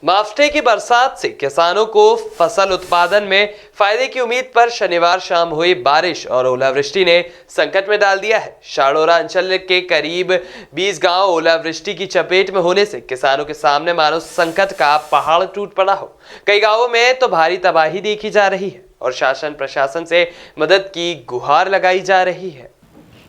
मावठे की बरसात से किसानों को फसल उत्पादन में फायदे की उम्मीद पर शनिवार शाम हुई बारिश और ओलावृष्टि ने संकट में डाल दिया है। शाडोरा अंचल के करीब 20 गांव ओलावृष्टि की चपेट में होने से किसानों के सामने मानो संकट का पहाड़ टूट पड़ा हो। कई गांवों में तो भारी तबाही देखी जा रही है और शासन प्रशासन से मदद की गुहार लगाई जा रही है।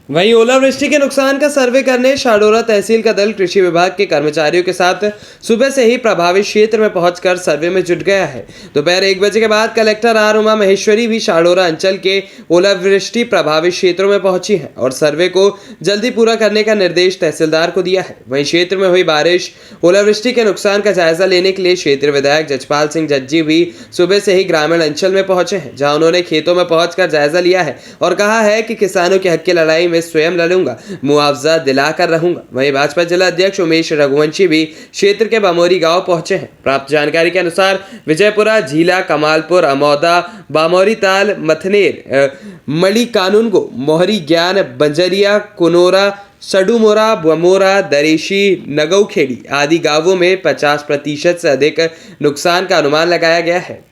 वहीं ओलावृष्टि के नुकसान का सर्वे करने शाडोरा तहसील का दल कृषि विभाग के कर्मचारियों के साथ सुबह से ही प्रभावित क्षेत्र में पहुंचकर सर्वे में जुट गया है। दोपहर 1 बजे के बाद कलेक्टर आर उमा महेश्वरी भी शाडोरा अंचल के ओलावृष्टि प्रभावित क्षेत्रों में पहुंची हैं और सर्वे को जल्दी पूरा करने का निर्देश तहसीलदार को दिया है। वहीं क्षेत्र में हुई बारिश ओलावृष्टि के नुकसान का जायजा लेने के लिए क्षेत्रीय विधायक जजपाल सिंह जज्जी भी सुबह से ही ग्रामीण अंचल में पहुंचे हैं, जहां उन्होंने खेतों में पहुंचकर जायजा लिया है और कहा है कि किसानों के हक की लड़ाई स्वयं लड़ूंगा, मुआवजा दिलाकर रहूंगा। वहीं भाजपा जिला अध्यक्ष उमेश रघुवंशी भी क्षेत्र के बामोरी गांव पहुंचे हैं। प्राप्त जानकारी के अनुसार विजयपुरा, झीला, कमालपुर, अमौदा, बामोरी ताल, मथनेर, मड़ी कानूनगो, मोहरी ज्ञान, बंजरिया, कुनोरा, सडुमोरा, बमोरा, दरेशी, नगौखेड़ी आदि गांवों में 50% से अधिक नुकसान का अनुमान लगाया गया है।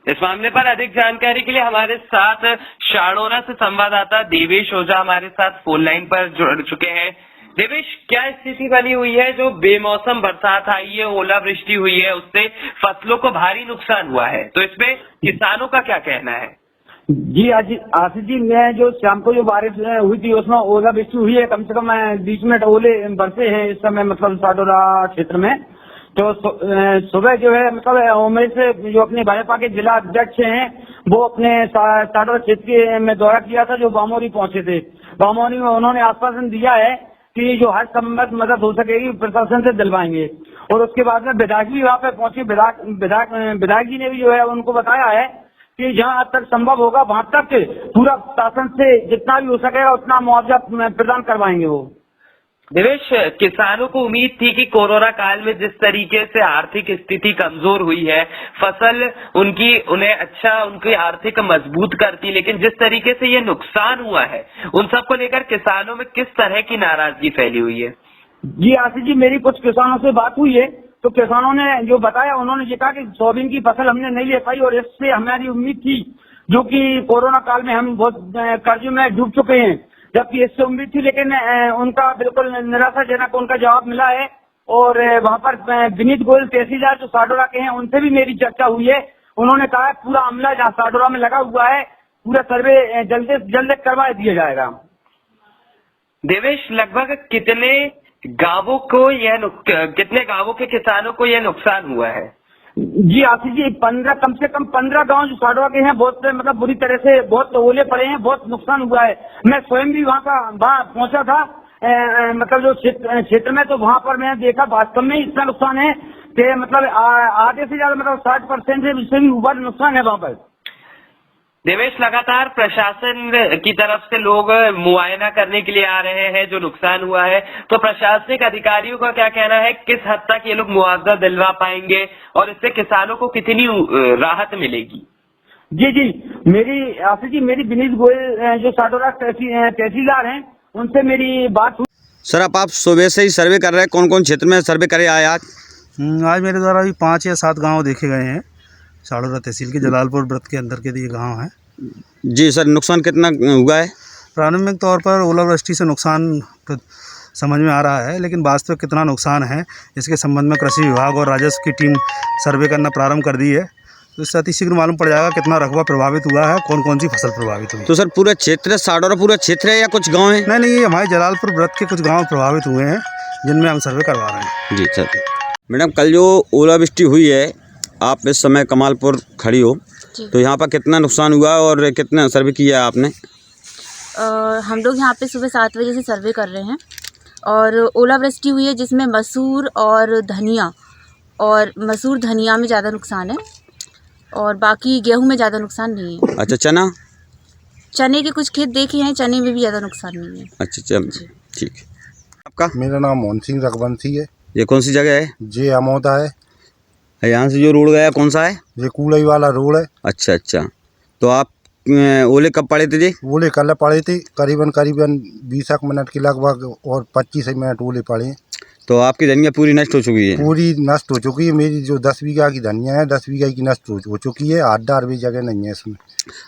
इस मामले पर अधिक जानकारी के लिए हमारे साथ शाडोरा से संवाददाता देवेश ओझा हमारे साथ फोन लाइन पर जुड़ चुके हैं। देवेश, क्या स्थिति बनी हुई है? जो बेमौसम बरसात आई है, ओलावृष्टि हुई है, उससे फसलों को भारी नुकसान हुआ है, तो इसमें किसानों का क्या कहना है? जी आशीष जी, मैं जो शाम को जो बारिश हुई थी उसमें ओलावृष्टि हुई है, कम से कम 20 मिनट ओले बरसे हैं इस समय, मतलब शाडोरा क्षेत्र में। तो सुबह जो है मतलब उमेश जो अपने भाजपा के जिला अध्यक्ष हैं वो अपने शाडोरा क्षेत्र में दौरा किया था, जो बामोरी पहुंचे थे। बामोरी में उन्होंने आश्वासन दिया है कि जो हर संभव मदद हो सकेगी प्रशासन से दिलवाएंगे। और उसके बाद में विधायक भी वहाँ पे पहुंचे। विधायक जी ने भी जो है उनको बताया है कि जहाँ तक संभव होगा वहां तक पूरा शासन से जितना भी हो सकेगा उतना मुआवजा प्रदान करवाएंगे वो। देवेश, किसानों को उम्मीद थी कि कोरोना काल में जिस तरीके से आर्थिक स्थिति कमजोर हुई है, फसल उनकी आर्थिक मजबूत करती, लेकिन जिस तरीके से ये नुकसान हुआ है उन सबको लेकर किसानों में किस तरह की नाराजगी फैली हुई है? जी आशीष जी, मेरी कुछ किसानों से बात हुई है तो किसानों ने जो बताया, उन्होंने ये कहा कि सोयाबीन की फसल हमने नहीं ले पाई और इससे हमारी उम्मीद थी, जो कि कोरोना काल में हम बहुत कर्ज में डूब चुके हैं, जबकि इससे उम्मीद थी, लेकिन उनका बिल्कुल निराशाजनक उनका जवाब मिला है। और वहां पर विनीत गोयल तहसीलदार जो शाडोरा के हैं उनसे भी मेरी चर्चा हुई है। उन्होंने कहा है पूरा अमला जहाँ शाडोरा में लगा हुआ है, पूरा सर्वे जल्द से जल्द करवा दिया जाएगा। देवेश, लगभग कितने गांवों के किसानों को यह नुकसान हुआ है? जी आशीष जी, कम से कम 15 गांव जो शाडोरा के हैं बहुत मतलब बुरी तरह से बहुत ओले पड़े हैं, बहुत नुकसान हुआ है। मैं स्वयं भी वहाँ पहुंचा था, मतलब जो क्षेत्र में, तो वहाँ पर मैंने देखा वास्तव में इतना नुकसान है कि मतलब आधे से ज्यादा मतलब 60% से भी ऊपर नुकसान है वहाँ पर। देवेश, लगातार प्रशासन की तरफ से लोग मुआयना करने के लिए आ रहे हैं जो नुकसान हुआ है, तो प्रशासनिक अधिकारियों का क्या कहना है? किस हद तक ये लोग मुआवजा दिलवा पाएंगे और इससे किसानों को कितनी राहत मिलेगी? जी मेरी विनीत गोयल जो शाडोरा तहसीलदार हैं उनसे मेरी बात हुई। सर, आप सुबह से ही सर्वे कर रहे हैं, कौन कौन क्षेत्र में सर्वे करे आए आज? आज मेरे द्वारा भी 5 या 7 गांव देखे गए हैं। शाडोरा तहसील के जलालपुर व्रत के अंदर के ये गांव हैं। जी सर, नुकसान कितना हुआ है? प्रारंभिक तौर पर ओलावृष्टि से नुकसान समझ में आ रहा है, लेकिन वास्तविक कितना नुकसान है इसके संबंध में कृषि विभाग और राजस्व की टीम सर्वे करना प्रारंभ कर दी है, तो इससे अतिशीघ्र मालूम पड़ जाएगा कितना रकबा प्रभावित हुआ है, कौन कौन सी फसल प्रभावित हुई। तो सर पूरा क्षेत्र शाडोरा पूरा क्षेत्र है या कुछ गाँव है? नहीं, ये हमारे जलालपुर व्रत के कुछ गाँव प्रभावित हुए हैं जिनमें हम सर्वे करवा रहे हैं। जी सर। मैडम, कल जो ओलावृष्टि हुई है, आप इस समय कमालपुर खड़ी हो, तो यहाँ पर कितना नुकसान हुआ और कितना सर्वे किया है आपने? हम लोग यहाँ पे सुबह 7 बजे से सर्वे कर रहे हैं और ओलावृष्टि हुई है जिसमें मसूर और धनिया में ज़्यादा नुकसान है और बाकी गेहूं में ज़्यादा नुकसान नहीं है। अच्छा, चने के कुछ खेत देखे हैं, चने में भी ज़्यादा नुकसान नहीं है। अच्छा, ठीक है। आपका? मेरा नाम मोहन सिंह रघुवंशी है। ये कौन सी जगह है? जे अमौदा है। यहाँ से जो रोड गया कौन सा है? ये कूलई वाला रोड है। अच्छा, तो आप ओले कब पड़े थे जी? ओले कल पड़े थे, करीबन 20 मिनट के लगभग, और 25 मिनट ओले पड़े। तो आपकी धनिया पूरी नष्ट हो चुकी है? पूरी नष्ट हो चुकी है। मेरी जो 10 बीघा की धनिया है 10 बीघा की नष्ट हो चुकी है। 8 भी जगह नहीं है इसमें।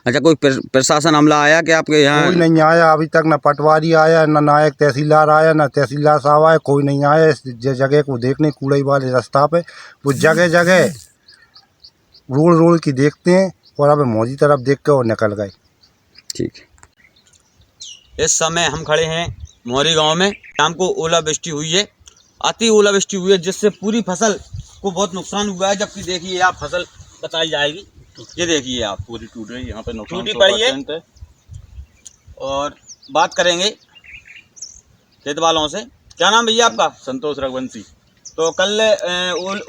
अच्छा, कोई प्रशासन अमला आया कि आपके यहाँ? कोई नहीं आया अभी तक, न पटवारी आया, न नायक तहसीलदार आया, न तहसीलदार साहब आया, कोई नहीं आया इस जगह को देखने। कूड़ई वाले रास्ता पे वो जगह जगह रोड की देखते हैं और अब मौजी तरफ देख के और निकल गए। ठीक है। इस समय हम खड़े हैं मोरी गांव में। शाम को ओलावृष्टि हुई है, अति ओलावृष्टि हुई है, जिससे पूरी फसल को बहुत नुकसान हुआ है। जबकि देखिए आप फसल बताई जाएगी, ये देखिए आप पूरी टूट रही है, यहाँ पे नुकसान टूटी पड़ी है। 100% है। और बात करेंगे खेत वालों से। क्या नाम भैया आपका? संतोष रघुवंशी। तो कल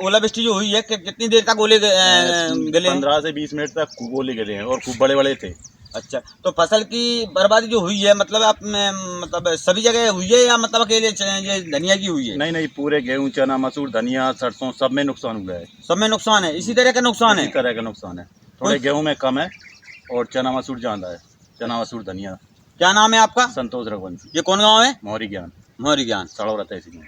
ओलावृष्टि जो हुई है कितनी देर तक ओले गले? 15 से 20 मिनट तक खूब ओले गिरे हैं और खूब बड़े बड़े थे। अच्छा, तो फसल की बर्बादी जो हुई है मतलब आप मतलब सभी जगह हुई है या मतलब अकेले ये धनिया की हुई है? नहीं, पूरे गेहूं, चना, मसूर, धनिया, सरसों सब में नुकसान हुआ है। सब में नुकसान है, इसी तरह का नुकसान है? इसी तरह का नुकसान है। थोड़े गेहूं में कम है और चना मसूर ज्यादा है। चना मसूर धनिया। क्या नाम है आपका? संतोष रघुवंशी। ये कौन गाँव है? मोरी ज्ञान, मोरी ज्ञान। सड़ौरा तहसील में।